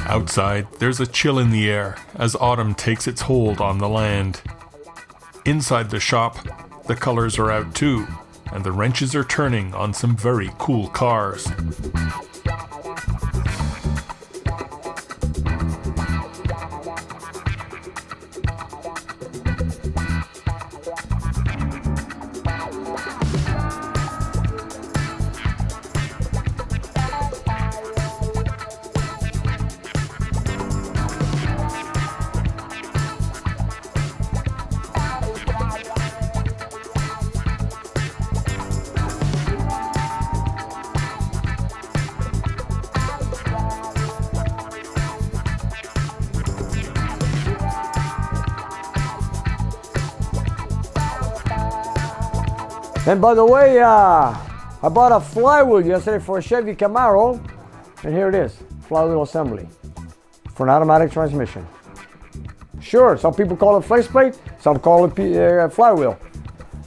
Outside, there's a chill in the air as autumn takes its hold on the land. Inside the shop, the colors are out too, and the wrenches are turning on some very cool cars. And by the way, I bought a flywheel yesterday for a Chevy Camaro, and here it is, flywheel assembly for an automatic transmission. Sure, some people call it faceplate, some call it flywheel.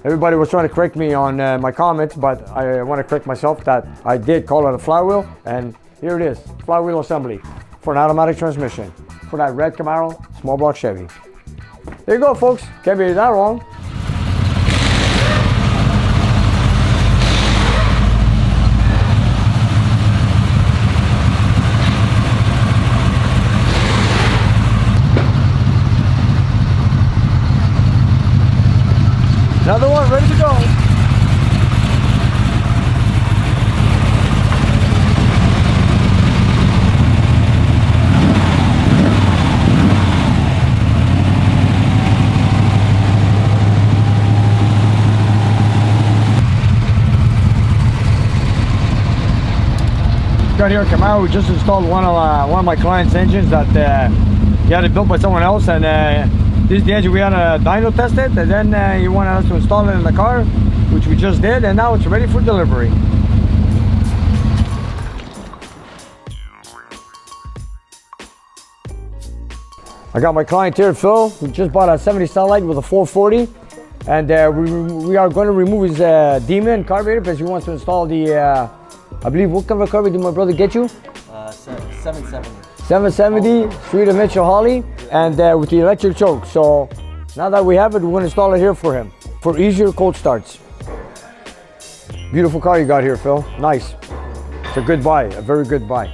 Everybody was trying to correct me on my comments, but I want to correct myself that I did call it a flywheel, and here it is, flywheel assembly for an automatic transmission for that red Camaro small block Chevy. There you go, folks. Can't be that wrong. Another one ready to go. Got here a Camaro. We just installed one of my client's engines that he had it built by someone else, and this is the engine we had to dyno test it, and then he wanted us to install it in the car, which we just did, and now it's ready for delivery. I got my client here, Phil, who just bought a 70 Satellite with a 440, and we are going to remove his Demon carburetor because he wants to install the, I believe, what kind of carburetor did my brother get you? 770. 770, Street of Mitchell Holly, and with the electric choke. So now that we have it, we're going to install it here for him for easier cold starts. Beautiful car you got here, Phil. Nice. It's a good buy, a very good buy.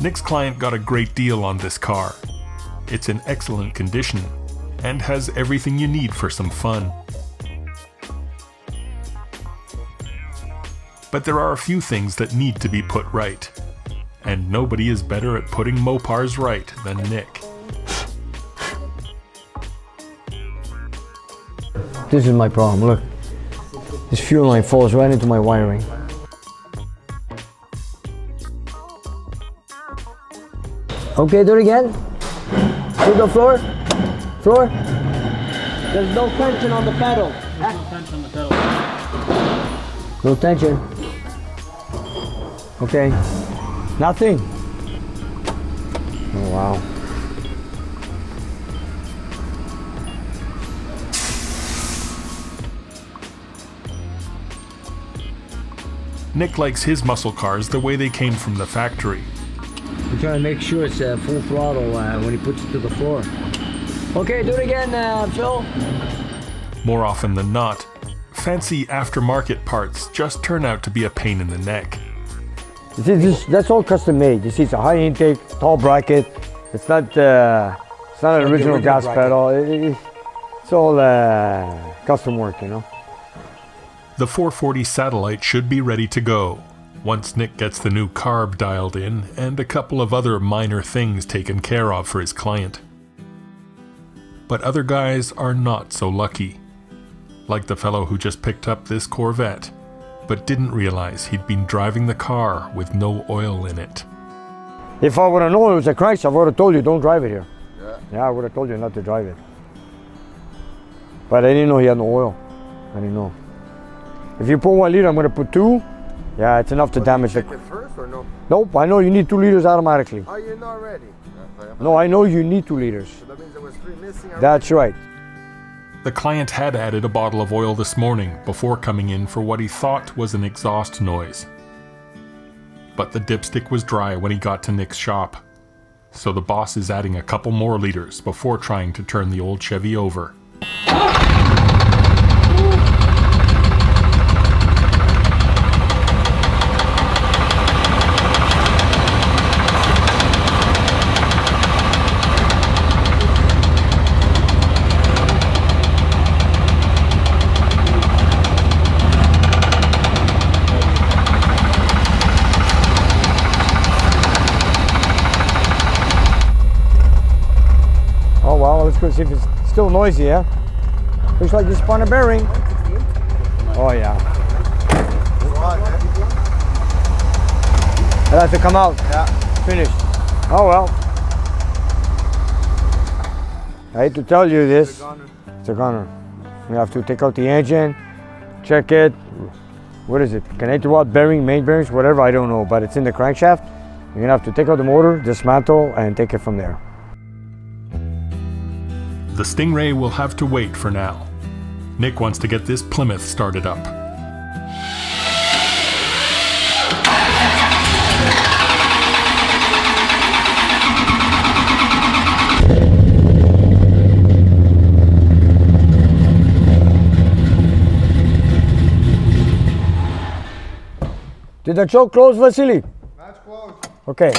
Nick's client got a great deal on this car. It's in excellent condition and has everything you need for some fun. But there are a few things that need to be put right, and nobody is better at putting Mopars right than Nick. This is my problem, look. This fuel line falls right into my wiring. Okay, do it again. To the floor. Floor. There's no tension on the pedal. No tension on the pedal. No tension. Okay. Nothing. Oh, wow. Nick likes his muscle cars the way they came from the factory. We're trying to make sure it's full throttle when he puts it to the floor. Okay, do it again, Phil. More often than not, fancy aftermarket parts just turn out to be a pain in the neck. That's all custom made. You see, it's a high intake, tall bracket. It's not an original gas pedal. It's all custom work, you know. The 440 Satellite should be ready to go once Nick gets the new carb dialed in and a couple of other minor things taken care of for his client. But other guys are not so lucky. Like the fellow who just picked up this Corvette, but didn't realize he'd been driving the car with no oil in it. If I would have known it was a crankshaft, I would have told you don't drive it here. Yeah, I would have told you not to drive it. But I didn't know he had no oil. I didn't know. If you put 1 liter, I'm going to put 2. Yeah, it's enough to damage the... Check it first or no? Nope, I know you need 2 liters automatically. Oh, you're not ready. No, I know you need 2 liters. So that means there was 3 missing. That's right. The client had added a bottle of oil this morning before coming in for what he thought was an exhaust noise. But the dipstick was dry when he got to Nick's shop. So the boss is adding a couple more liters before trying to turn the old Chevy over. Oh well, let's go see if it's still noisy, yeah? Looks like you spun a bearing. Oh yeah. It has to come out. Yeah. Finished. Oh well. I hate to tell you this. It's a gunner. We have to take out the engine, check it. What is it? Connect rod bearing, main bearings, whatever, I don't know, but it's in the crankshaft. You're gonna have to take out the motor, dismantle, and take it from there. The Stingray will have to wait for now. Nick wants to get this Plymouth started up. Did the choke close, Vasily? That's close. Okay.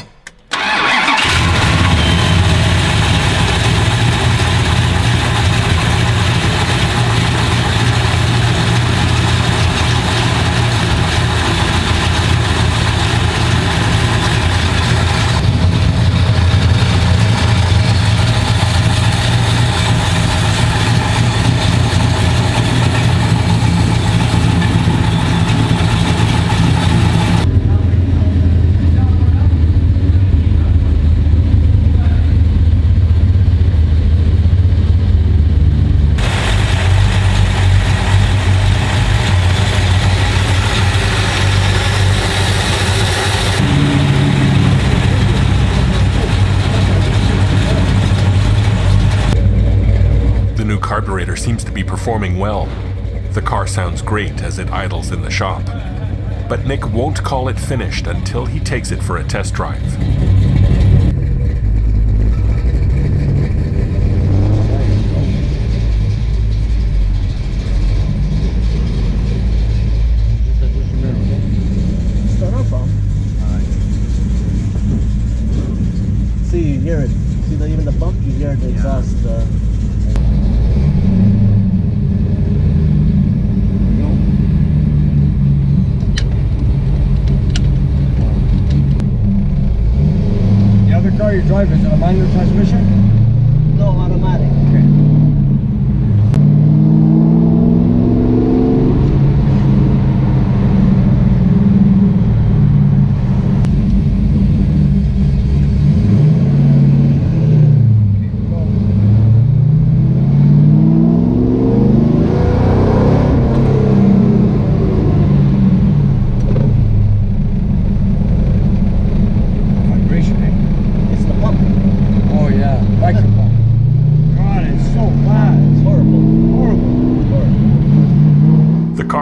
Carburetor seems to be performing well. The car sounds great as it idles in the shop. But Nick won't call it finished until he takes it for a test drive. See, you hear it. See, even the bump, you hear the exhaust. The other car you drive, is it a manual transmission? No, automatic. Okay.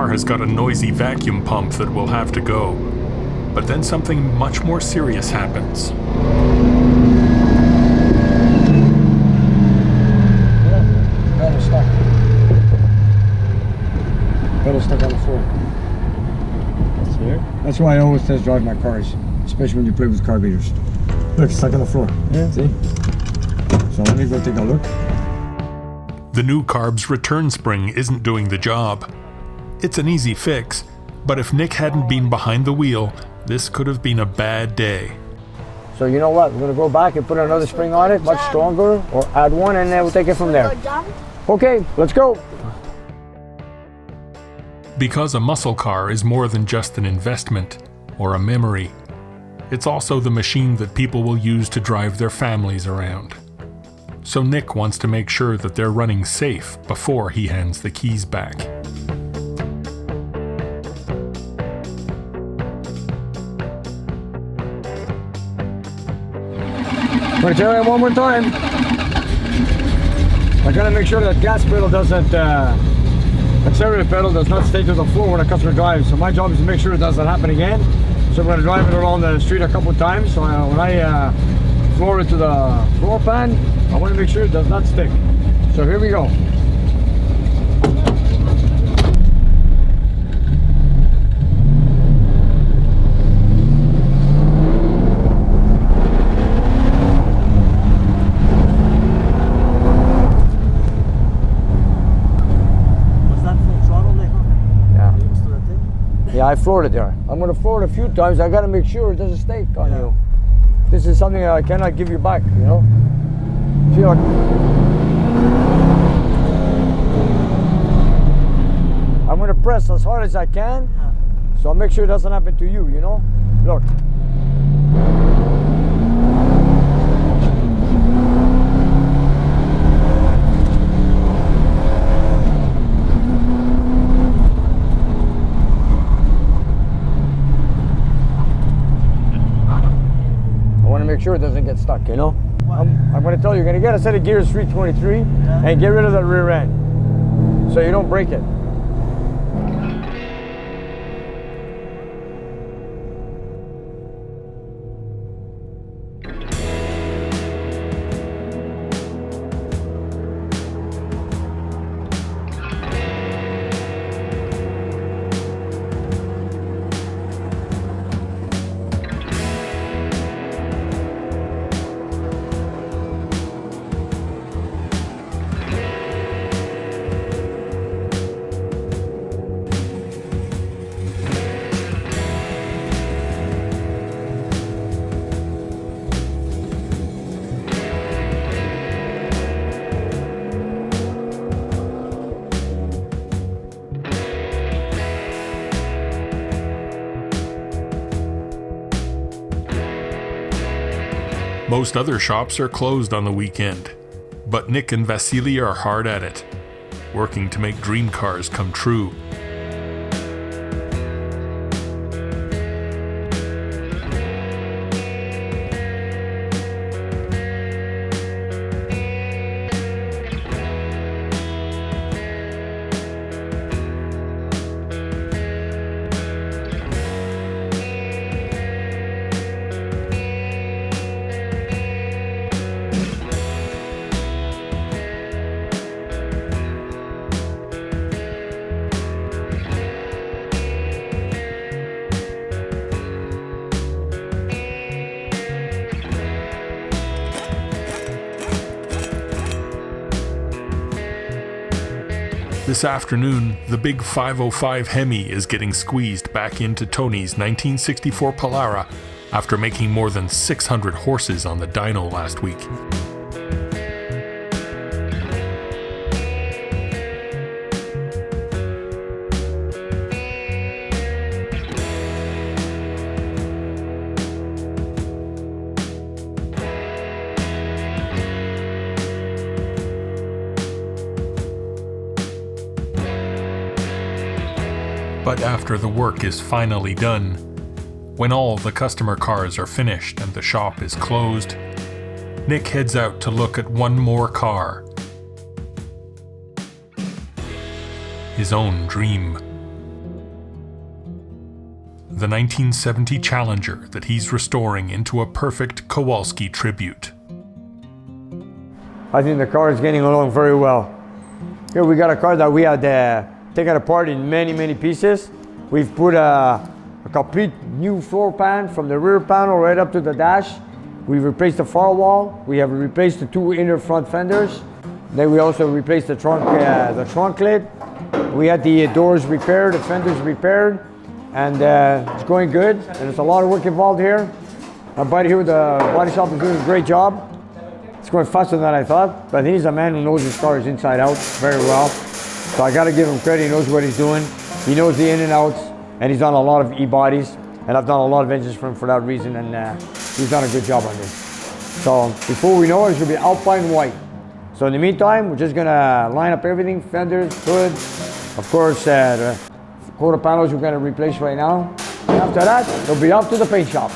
Has got a noisy vacuum pump that will have to go. But then something much more serious happens. Pedal stuck. Pedal stuck on the floor. That's weird. That's why I always test drive my cars, especially when you play with carburetors. Look, it's stuck on the floor. Yeah. See? So let me go take a look. The new carb's return spring isn't doing the job. It's an easy fix, but if Nick hadn't been behind the wheel, this could have been a bad day. So you know what? We're going to go back and put another spring on it, much stronger, or add one, and then we'll take it from there. Okay, let's go. Because a muscle car is more than just an investment or a memory. It's also the machine that people will use to drive their families around. So Nick wants to make sure that they're running safe before he hands the keys back. gonna tell you one more time. I gotta make sure that gas pedal doesn't, accelerator pedal does not stay to the floor when a customer drives. So my job is to make sure it doesn't happen again. So I'm gonna drive it around the street a couple of times. So when I floor it to the floor pan, I wanna make sure it does not stick. So here we go. Yeah, I floored it there. I'm going to floor it a few times. I got to make sure it doesn't stay on you. This is something I cannot give you back, you know? See, like, I'm going to press as hard as I can, so I'll make sure it doesn't happen to you, you know? Look. Make sure it doesn't get stuck, you know? I'm going to tell you, you're going to get a set of gears 323 and get rid of that rear end so you don't break it. Most other shops are closed on the weekend, but Nick and Vasily are hard at it, working to make dream cars come true. This afternoon, the big 505 Hemi is getting squeezed back into Tony's 1964 Polara after making more than 600 horses on the dyno last week. But after the work is finally done, when all the customer cars are finished and the shop is closed, Nick heads out to look at one more car. His own dream. The 1970 Challenger that he's restoring into a perfect Kowalski tribute. I think the car is getting along very well. Here we got a car that we had taken apart in many pieces. We've put a complete new floor pan from the rear panel right up to the dash. We've replaced the firewall. We have replaced the two inner front fenders. Then we also replaced the trunk lid. We had the doors repaired, the fenders repaired, and it's going good. And there's a lot of work involved here. My buddy here with the body shop is doing a great job. It's going faster than I thought, but he's a man who knows his cars inside out very well. So I gotta give him credit, he knows what he's doing. He knows the in and outs, and he's done a lot of e-bodies, and I've done a lot of engines for him for that reason, and he's done a good job on this. So before we know it, it's gonna be Alpine white. So in the meantime, we're just gonna line up everything, fenders, hood, of course, the quarter panels we're gonna replace right now. And after that, they'll be off to the paint shop.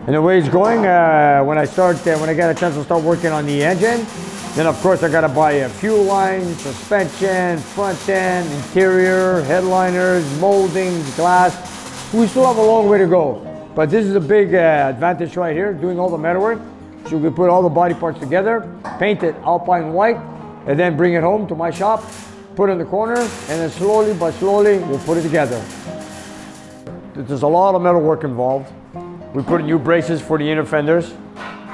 And the way it's going, when I get a chance to start working on the engine, then of course I gotta buy a fuel line, suspension, front end, interior, headliners, moldings, glass. We still have a long way to go. But this is a big advantage right here, doing all the metalwork. So we can put all the body parts together, paint it Alpine white, and then bring it home to my shop, put it in the corner, and then slowly but slowly we'll put it together. There's a lot of metal work involved. We put new braces for the inner fenders.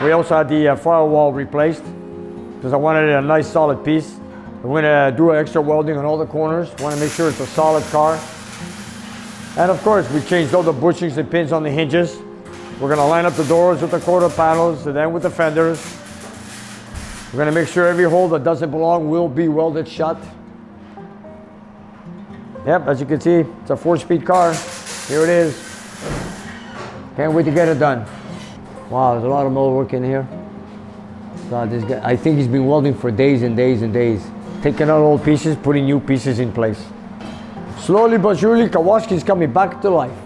We also had the firewall replaced because I wanted a nice solid piece. We're gonna do extra welding on all the corners. Want to make sure it's a solid car. And of course, we changed all the bushings and pins on the hinges. We're gonna line up the doors with the quarter panels and then with the fenders. We're gonna make sure every hole that doesn't belong will be welded shut. Yep, as you can see, it's a 4-speed car. Here it is. Can't wait to get it done. Wow, there's a lot of metal work in here. God, this guy, I think he's been welding for days and days and days. Taking out old pieces, putting new pieces in place. Slowly but surely, Kowalski's coming back to life.